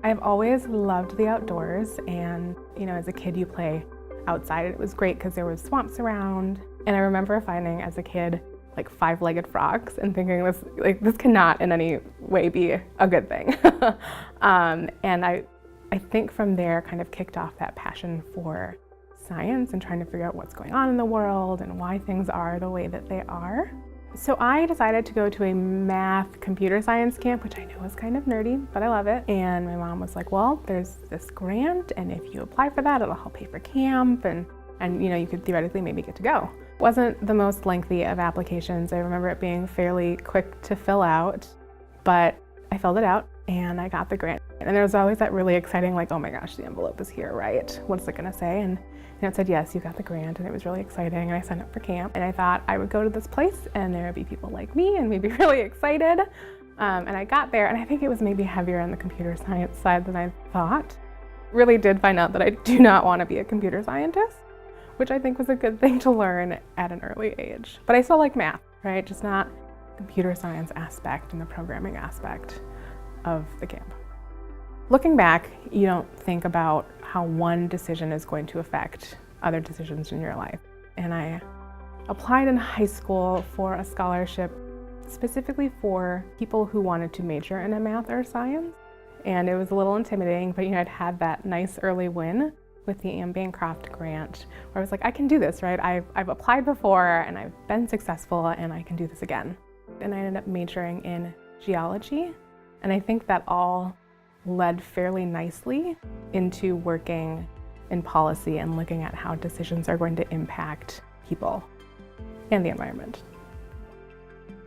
I've always loved the outdoors, and as a kid you play outside. It was great because there was swamps around, and I remember finding as a kid like five-legged frogs and thinking this cannot in any way be a good thing. And I think from there kind of kicked off that passion for science and trying to figure out what's going on in the world and why things are the way that they are. So I decided to go to a math computer science camp, which I know is kind of nerdy, but I love it. And my mom was like, well, there's this grant, and if you apply for that, it'll help pay for camp, and you could theoretically maybe get to go. It wasn't the most lengthy of applications. I remember it being fairly quick to fill out, but I filled it out and I got the grant. And there was always that really exciting, like, oh my gosh, the envelope is here, right? What's it gonna say? And it said, yes, you got the grant, and it was really exciting, and I signed up for camp, and I thought I would go to this place and there would be people like me and we'd be really excited. And I got there, and I think it was maybe heavier on the computer science side than I thought. Really did find out that I do not want to be a computer scientist, which I think was a good thing to learn at an early age. But I still like math, right? Just not the computer science aspect and the programming aspect of the camp. Looking back, you don't think about how one decision is going to affect other decisions in your life. And I applied in high school for a scholarship specifically for people who wanted to major in a math or science. And it was a little intimidating, but I'd had that nice early win with the Anne Bancroft grant, where I was like, I can do this, right? I've applied before and I've been successful and I can do this again. And I ended up majoring in geology. And I think that all led fairly nicely into working in policy and looking at how decisions are going to impact people and the environment.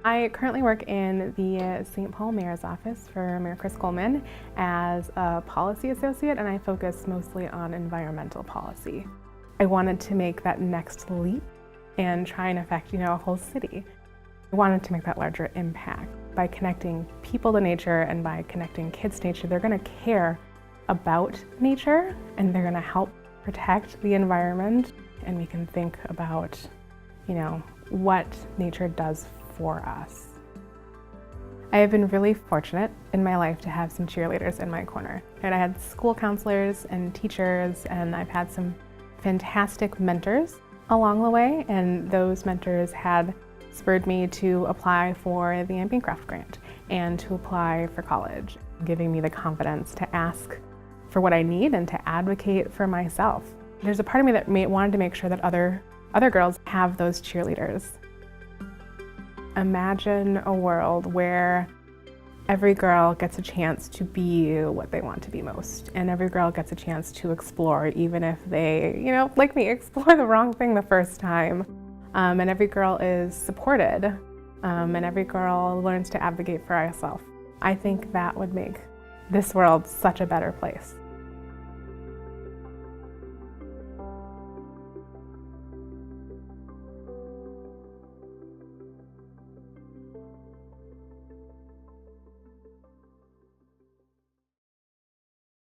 I currently work in the St. Paul Mayor's office for Mayor Chris Coleman as a policy associate, and I focus mostly on environmental policy. I wanted to make that next leap and try and affect, a whole city. I wanted to make that larger impact. By connecting people to nature and by connecting kids to nature, they're going to care about nature and they're going to help protect the environment, and we can think about, what nature does for us. I have been really fortunate in my life to have some cheerleaders in my corner. And I had school counselors and teachers, and I've had some fantastic mentors along the way, and those mentors had spurred me to apply for the Anne Bancroft grant and to apply for college, giving me the confidence to ask for what I need and to advocate for myself. There's a part of me that wanted to make sure that other girls have those cheerleaders. Imagine a world where every girl gets a chance to be what they want to be most, and every girl gets a chance to explore, even if they, like me, explore the wrong thing the first time. And every girl is supported, and every girl learns to advocate for herself. I think that would make this world such a better place.